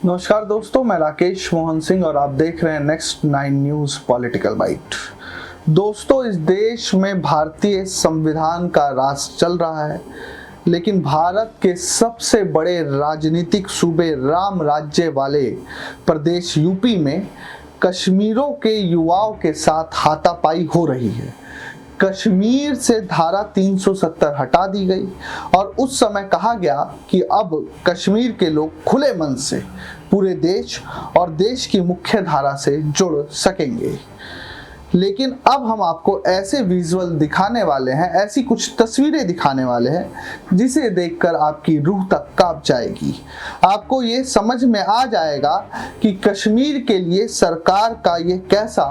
नमस्कार दोस्तों, मैं राकेश मोहन सिंह और आप देख रहे हैं नेक्स्ट 9 न्यूज पॉलिटिकल बाइट। दोस्तों, इस देश में भारतीय संविधान का राज चल रहा है, लेकिन भारत के सबसे बड़े राजनीतिक सूबे राम राज्य वाले प्रदेश यूपी में कश्मीरों के युवाओं के साथ हाथापाई हो रही है। कश्मीर से धारा 370 हटा दी गई और उस समय कहा गया कि अब कश्मीर के लोग खुले मन से पूरे देश और देश की मुख्य धारा से जुड़ सकेंगे। लेकिन अब हम आपको ऐसे विजुअल दिखाने वाले हैं, ऐसी कुछ तस्वीरें दिखाने वाले हैं जिसे देखकर आपकी रूह तक कांप जाएगी। आपको ये समझ में आ जाएगा कि कश्मीर के लिए सरकार का ये कैसा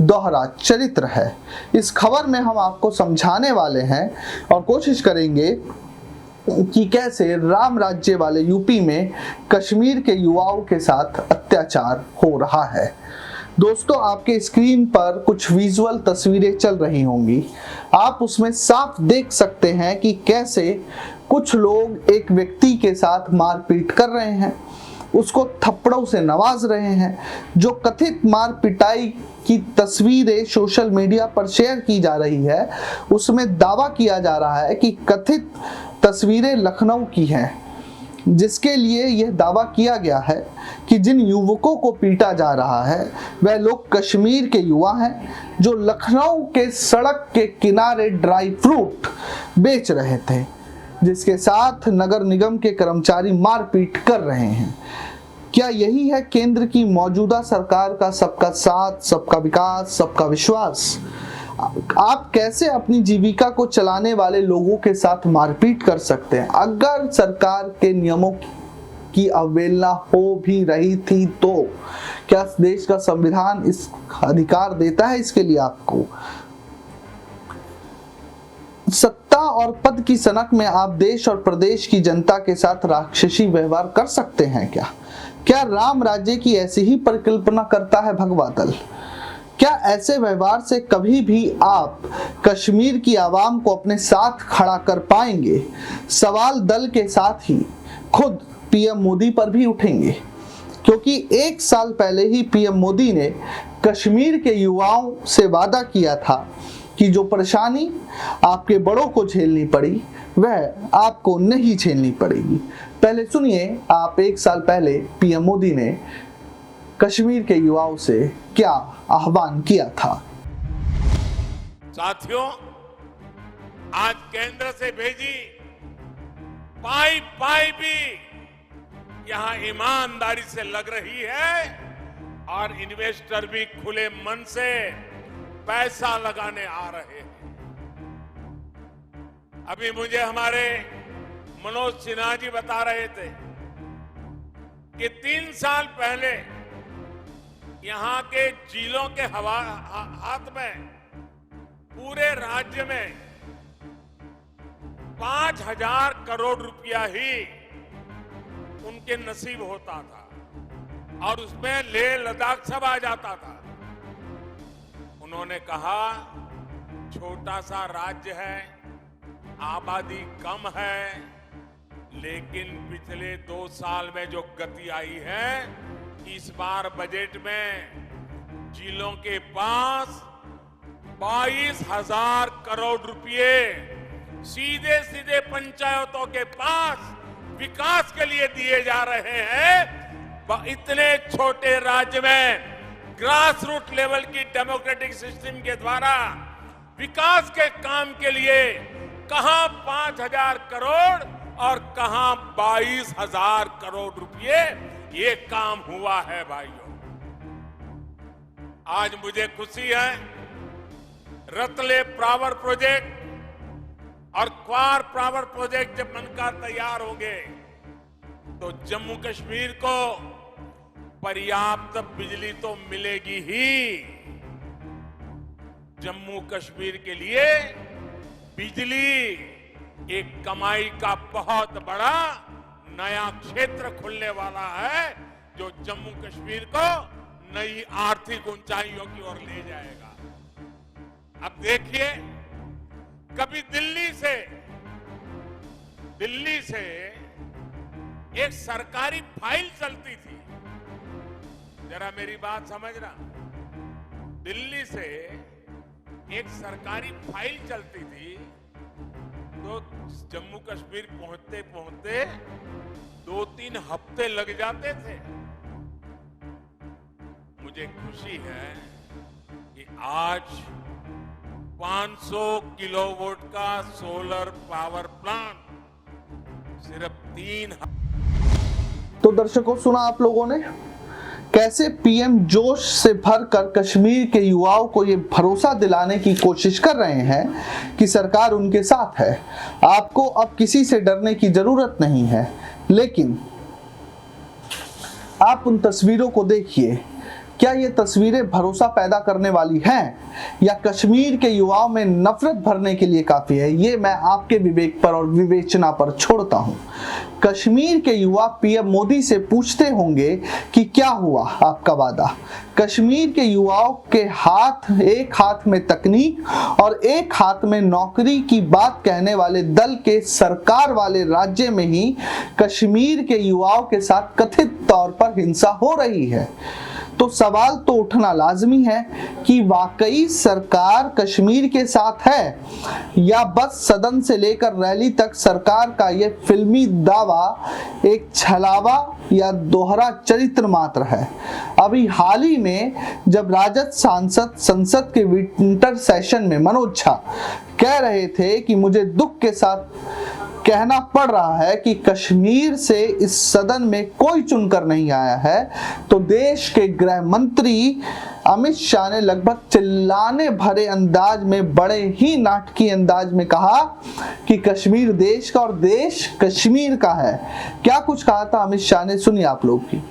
दोहरा चरित्र है। इस खबर में हम आपको समझाने वाले हैं और कोशिश करेंगे कि कैसे राम राज्य वाले यूपी में कश्मीर के युवाओं के साथ अत्याचार हो रहा है। दोस्तों, आपके स्क्रीन पर कुछ विजुअल तस्वीरें चल रही होंगी। आप उसमें साफ देख सकते हैं कि कैसे कुछ लोग एक व्यक्ति के साथ मारपीट कर रहे हैं, उसको थप्पड़ों से नवाज रहे हैं। जो कथित मार पिटाई की तस्वीरें सोशल मीडिया पर शेयर की जा रही है, उसमें दावा किया जा रहा है कि कथित तस्वीरें लखनऊ की हैं, जिसके लिए यह दावा किया गया है कि जिन युवकों को पीटा जा रहा है वह लोग कश्मीर के युवा हैं जो लखनऊ के सड़क के किनारे ड्राई फ्रूट बेच रहे थे, जिसके साथ नगर निगम के कर्मचारी मारपीट कर रहे हैं। क्या यही है केंद्र की मौजूदा सरकार का सबका साथ, सबका विकास, सबका विश्वास? आप कैसे अपनी जीविका को चलाने वाले लोगों के साथ मारपीट कर सकते हैं? अगर सरकार के नियमों की अवहेलना हो भी रही थी तो क्या देश का संविधान इस अधिकार देता है इसके लिए आपको? सत्ता और पद की सनक में आप देश और प्रदेश की जनता के साथ राक्षसी व्यवहार कर सकते हैं क्या? क्या राम राज्य की ऐसी ही परिकल्पना करता है भगवा दल? क्या ऐसे व्यवहार से कभी भी आप कश्मीर की आवाम को अपने साथ खड़ा कर पाएंगे? सवाल दल के साथ ही खुद पीएम मोदी पर भी उठेंगे, क्योंकि 1 साल पहले ही पीएम मोदी ने कश्मीर के युवाओं से वादा किया था कि जो परेशानी आपके बड़ों को झेलनी पड़ी वह आपको नहीं झेलनी पड़ेगी। पहले सुनिए, आप 1 साल पहले पीएम मोदी ने कश्मीर के युवाओं से क्या आह्वान किया था। साथियों, आज केंद्र से भेजी पाई भी यहां ईमानदारी से लग रही है और इन्वेस्टर भी खुले मन से पैसा लगाने आ रहे हैं। अभी मुझे हमारे मनोज सिन्हा जी बता रहे थे कि 3 साल पहले यहां के जिलों के हाथ में पूरे राज्य में 5,000 करोड़ रुपया ही उनके नसीब होता था और उसमें लेह लद्दाख सब आ जाता था। उन्होंने कहा, छोटा सा राज्य है, आबादी कम है, लेकिन पिछले 2 साल में जो गति आई है, इस बार बजट में जिलों के पास 22,000 करोड़ रुपए सीधे सीधे पंचायतों के पास विकास के लिए दिए जा रहे हैं। इतने छोटे राज्य में ग्रास रूट लेवल की डेमोक्रेटिक सिस्टम के द्वारा विकास के काम के लिए कहां 5,000 करोड़ और कहां 22,000 करोड़ रुपए ये काम हुआ है। भाइयों, आज मुझे खुशी है, रतले पावर प्रोजेक्ट और क्वार पावर प्रोजेक्ट जब बनकर तैयार होंगे तो जम्मू कश्मीर को पर्याप्त बिजली तो मिलेगी ही। जम्मू कश्मीर के लिए बिजली एक कमाई का बहुत बड़ा नया क्षेत्र खुलने वाला है, जो जम्मू कश्मीर को नई आर्थिक ऊंचाइयों की ओर ले जाएगा। अब देखिए, कभी दिल्ली से एक सरकारी फाइल चलती थी जरा मेरी बात समझना। दिल्ली से एक सरकारी फाइल चलती थी तो जम्मू कश्मीर पहुंचते पहुंचते 2-3 हफ्ते लग जाते थे। मुझे खुशी है कि आज 500 किलोवाट का सोलर पावर प्लांट सिर्फ 3 तो दर्शकों, सुना आप लोगों ने कैसे पीएम जोश से भरकर कश्मीर के युवाओं को ये भरोसा दिलाने की कोशिश कर रहे हैं कि सरकार उनके साथ है, आपको अब किसी से डरने की जरूरत नहीं है। लेकिन आप उन तस्वीरों को देखिए, क्या ये तस्वीरें भरोसा पैदा करने वाली हैं या कश्मीर के युवाओं में नफरत भरने के लिए काफी है? ये मैं आपके विवेक पर और विवेचना पर छोड़ता हूं। कश्मीर के युवा पीएम मोदी से पूछते होंगे कि क्या हुआ आपका वादा। कश्मीर के युवाओं के एक हाथ में तकनीक और एक हाथ में नौकरी की बात कहने वाले दल के सरकार वाले राज्य में ही कश्मीर के युवाओं के साथ कथित तौर पर हिंसा हो रही है। तो सवाल तो उठना लाजमी है कि वाकई सरकार कश्मीर के साथ है या बस सदन से लेकर रैली तक सरकार का ये फिल्मी दावा एक छलावा या दोहरा चरित्र मात्र है। अभी हाल ही में जब राजद सांसद संसद के विंटर सेशन में मनोज झा कह रहे थे कि मुझे दुख के साथ कहना पड़ रहा है कि कश्मीर से इस सदन में कोई चुनकर नहीं आया है, तो देश के गृह मंत्री अमित शाह ने लगभग चिल्लाने भरे अंदाज में, बड़े ही नाटकीय अंदाज में कहा कि कश्मीर देश का और देश कश्मीर का है। क्या कुछ कहा था अमित शाह ने, सुनिए आप लोग की।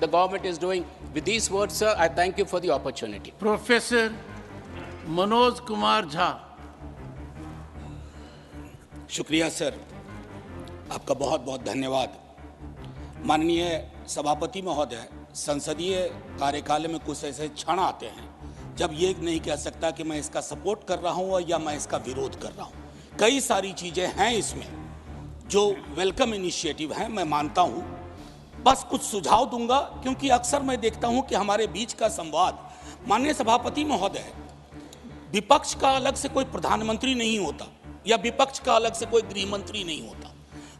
The government is doing. With these words, sir, I thank you for the opportunity. Professor Manoj Kumar Jha. शुक्रिया सर, आपका बहुत बहुत धन्यवाद। माननीय सभापति महोदय, संसदीय कार्यकाल में कुछ ऐसे क्षण आते हैं जब ये नहीं कह सकता कि मैं इसका सपोर्ट कर रहा हूँ या मैं इसका विरोध कर रहा हूँ। कई सारी चीज़ें हैं इसमें जो वेलकम इनिशिएटिव हैं, मैं मानता हूँ। बस कुछ सुझाव दूंगा क्योंकि अक्सर मैं देखता हूँ कि हमारे बीच का संवाद, माननीय सभापति महोदय, विपक्ष का अलग से कोई प्रधानमंत्री नहीं होता या विपक्ष का अलग से कोई गृह मंत्री नहीं होता।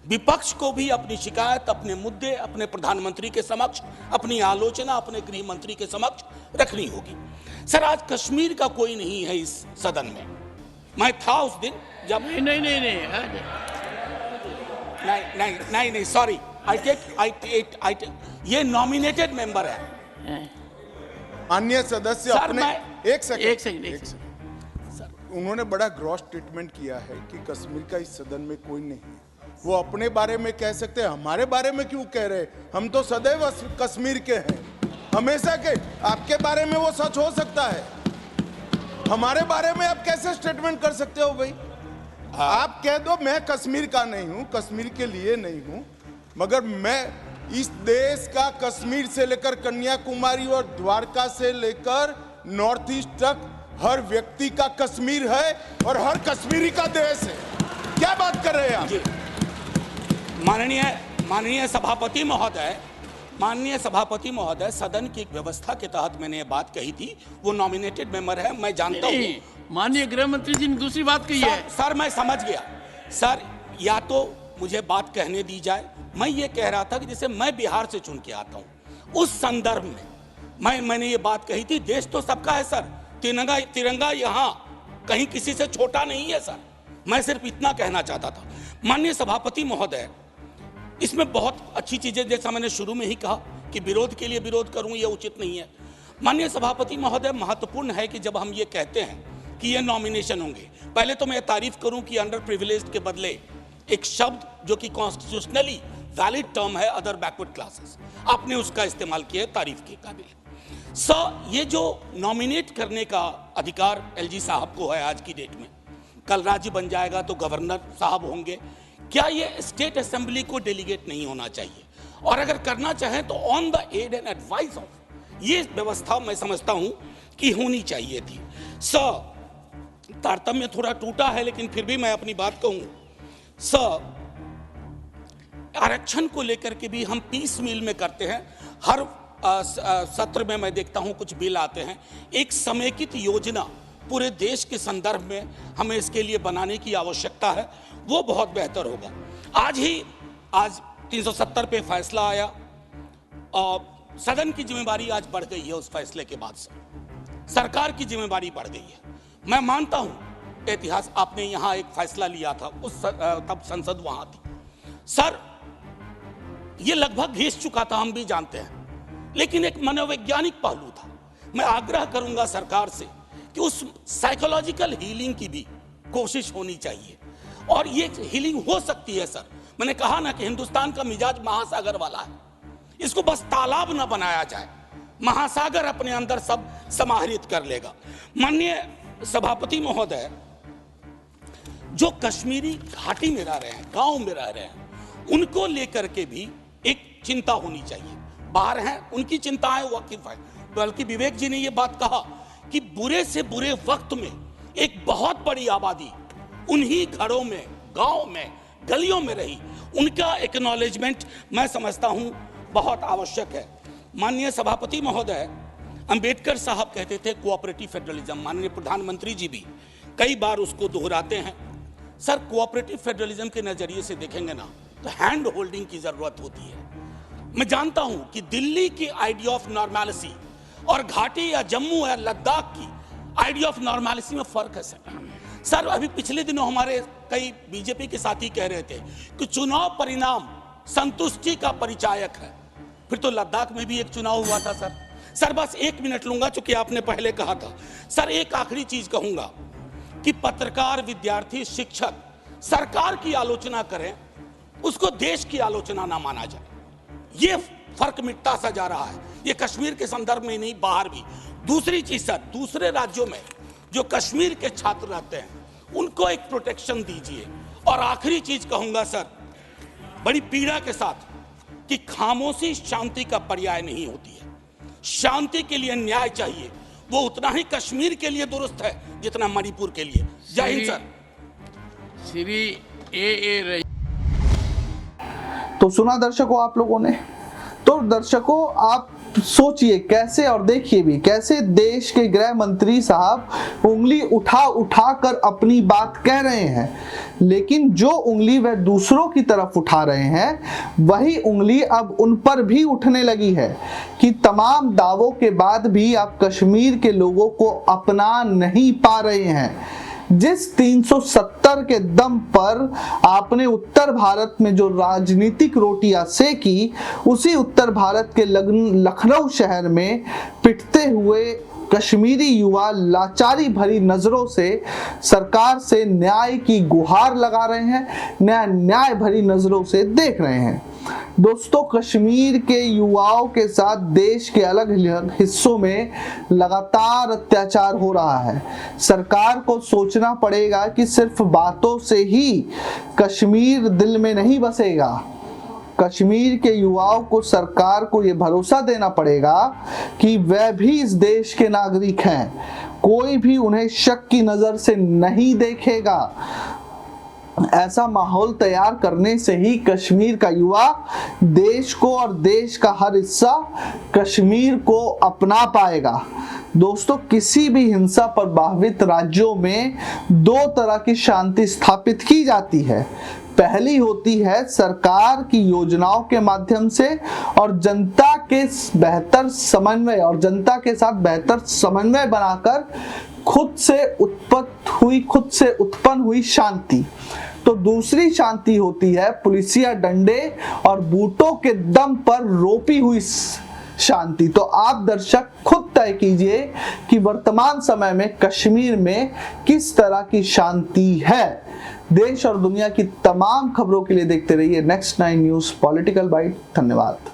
विपक्ष को भी अपनी शिकायत, अपने मुद्दे अपने प्रधानमंत्री के समक्ष, अपनी आलोचना अपने गृह मंत्री के समक्ष रखनी होगी। सर, आज कश्मीर का कोई नहीं है इस सदन में। मैं था उस दिन जब नहीं सॉरी, ये नॉमिनेटेड मेंबर है। माननीय सदस्य सर, अपने एक सेकंड उन्होंने बड़ा ग्रॉस स्टेटमेंट किया है कि कश्मीर का इस सदन में कोई नहीं है। वो अपने बारे में कह सकते हैं, हमारे बारे में क्यों कह रहे? हम तो सदैव कश्मीर के हैं, हमेशा के। आपके बारे में वो सच हो सकता है, हमारे बारे में आप कैसे स्टेटमेंट कर सकते हो भाई? आप कह दो मैं कश्मीर का नहीं हूं, कश्मीर के लिए नहीं हूं, मगर मैं इस देश का कश्मीर से लेकर कन्याकुमारी और द्वारका से लेकर नॉर्थ ईस्ट तक हर व्यक्ति का कश्मीर है और हर कश्मीरी का देश है। क्या बात कर रहे हैं आप? माननीय सभापति महोदय, सदन की एक व्यवस्था के तहत मैंने ये बात कही थी। वो नॉमिनेटेड मेंबर है, मैं जानता हूँ। माननीय गृह मंत्री जी ने दूसरी बात कही है। सर, मैं समझ गया। सर, या तो मुझे बात कहने दी जाए। मैं ये कह रहा था कि जैसे मैं बिहार से चुन के आता हूँ, उस संदर्भ में मैंने ये बात कही थी। देश तो सबका है सर, तिरंगा यहाँ कहीं किसी से छोटा नहीं है सर। मैं सिर्फ इतना कहना चाहता था। माननीय सभापति महोदय, इसमें बहुत अच्छी चीजें, जैसा मैंने शुरू में ही कहा कि विरोध के लिए विरोध करूं यह उचित नहीं है। माननीय सभापति महोदय, महत्वपूर्ण है कि जब हम ये कहते हैं कि ये नॉमिनेशन होंगे, पहले तो मैं तारीफ करूं कि अंडर प्रिविलेज्ड के बदले एक शब्द जो कि कॉन्स्टिट्यूशनली वैलिड टर्म है, अदर बैकवर्ड क्लासेस, आपने उसका इस्तेमाल किया, तारीफ के काबिल। सर, ये जो नॉमिनेट करने का अधिकार एलजी साहब को है आज की डेट में, कल राज्य बन जाएगा तो गवर्नर साहब होंगे, क्या ये स्टेट असेंबली को डेलीगेट नहीं होना चाहिए? और अगर करना चाहें तो on the aid and advice of, ये व्यवस्था मैं समझता हूं कि होनी चाहिए थी। सर, तारतम्य थोड़ा टूटा है लेकिन फिर भी मैं अपनी बात कहूं। सर, आरक्षण को लेकर के भी हम पीस मील में करते हैं। हर सत्र में मैं देखता हूं कुछ बिल आते हैं। एक समेकित योजना पूरे देश के संदर्भ में हमें इसके लिए बनाने की आवश्यकता है, वो बहुत बेहतर होगा। आज 370 पे फैसला आया और सदन की जिम्मेदारी आज बढ़ गई है। उस फैसले के बाद से सरकार की जिम्मेदारी बढ़ गई है। मैं मानता हूं इतिहास, आपने यहां एक फैसला लिया था, तब संसद वहां थी सर, ये लगभग घिस चुका था, हम भी जानते हैं, लेकिन एक मनोवैज्ञानिक पहलू था। मैं आग्रह करूंगा सरकार से कि उस साइकोलॉजिकल हीलिंग की भी कोशिश होनी चाहिए, और ये हीलिंग हो सकती है सर। मैंने कहा ना कि हिंदुस्तान का मिजाज महासागर वाला है, इसको बस तालाब ना बनाया जाए, महासागर अपने अंदर सब समाहित कर लेगा। माननीय सभापति महोदय, जो कश्मीरी घाटी में रह रहे हैं, गांव में रह रहे हैं, उनको लेकर के भी एक चिंता होनी चाहिए। बाहर हैं, उनकी चिंताएं वाकिफ है, बल्कि विवेक जी ने यह बात कहा कि बुरे से बुरे वक्त में एक बहुत बड़ी आबादी उन्हीं घरों में, गांव में, गलियों में रही, उनका एक्नॉलेजमेंट मैं समझता हूं बहुत आवश्यक है। माननीय सभापति महोदय, अंबेडकर साहब कहते थे कोऑपरेटिव फेडरलिज्म, माननीय प्रधानमंत्री जी भी कई बार उसको दोहराते हैं। सर, कोऑपरेटिव फेडरलिज्म के नजरिए से देखेंगे ना तो हैंड होल्डिंग की जरूरत होती है। मैं जानता हूं कि दिल्ली की आइडिया ऑफ नॉर्मैलिटी और घाटी या जम्मू या लद्दाख की आइडिया ऑफ नॉर्मैलिटी में फर्क है सर। अभी पिछले दिनों हमारे कई बीजेपी के साथी कह रहे थे कि चुनाव परिणाम संतुष्टि का परिचायक है। फिर तो लद्दाख में भी एक चुनाव हुआ था सर। बस 1 मिनट लूंगा, चूंकि आपने पहले कहा था सर। एक आखिरी चीज कहूंगा कि पत्रकार, विद्यार्थी, शिक्षक सरकार की आलोचना करें, उसको देश की आलोचना ना माना जाए। ये फर्क मिटता सा जा रहा है, ये कश्मीर के संदर्भ में नहीं, बाहर भी। दूसरी चीज सर, दूसरे राज्यों में जो कश्मीर के छात्र रहते हैं उनको एक प्रोटेक्शन दीजिए। और आखिरी चीज कहूंगा सर, बड़ी पीड़ा के साथ, कि खामोशी शांति का पर्याय नहीं होती है। शांति के लिए न्याय चाहिए, वो उतना ही कश्मीर के लिए दुरुस्त है जितना मणिपुर के लिए। जय हिंद सर। श्री ए रही। तो सुना दर्शकों आप लोगों ने, तो दर्शकों आप सोचिए कैसे, और देखिए भी कैसे देश के गृह मंत्री साहब उंगली उठा कर अपनी बात कह रहे हैं, लेकिन जो उंगली वह दूसरों की तरफ उठा रहे हैं वही उंगली अब उन पर भी उठने लगी है कि तमाम दावों के बाद भी आप कश्मीर के लोगों को अपना नहीं पा रहे हैं। जिस 370 के दम पर आपने उत्तर भारत में जो राजनीतिक रोटियां सेकी, उसी उत्तर भारत के लखनऊ शहर में पिटते हुए कश्मीरी युवा लाचारी भरी नजरों से सरकार से न्याय की गुहार लगा रहे हैं, न्याय भरी नजरों से देख रहे हैं। दोस्तों, कश्मीर के युवाओं के साथ देश के अलग अलग हिस्सों में लगातार अत्याचार हो रहा है। सरकार को सोचना पड़ेगा कि सिर्फ बातों से ही कश्मीर दिल में नहीं बसेगा। कश्मीर के युवाओं को सरकार को यह भरोसा देना पड़ेगा कि वह भी इस देश के नागरिक हैं, कोई भी उन्हें शक की नजर से नहीं देखेगा। ऐसा माहौल तैयार करने से ही कश्मीर का युवा देश को और देश का हर हिस्सा कश्मीर को अपना पाएगा। दोस्तों, किसी भी हिंसा प्रभावित राज्यों में 2 तरह की शांति स्थापित की जाती है। पहली होती है सरकार की योजनाओं के माध्यम से और जनता के बेहतर समन्वय और जनता के साथ बेहतर समन्वय बनाकर खुद से उत्पन्न हुई शांति। तो दूसरी शांति होती है पुलिसिया डंडे और बूटों के दम पर रोपी हुई शांति। तो आप दर्शक खुद तय कीजिए कि वर्तमान समय में कश्मीर में किस तरह की शांति है। देश और दुनिया की तमाम खबरों के लिए देखते रहिए नेक्स्ट 9 न्यूज़ पॉलिटिकल बाइट। धन्यवाद।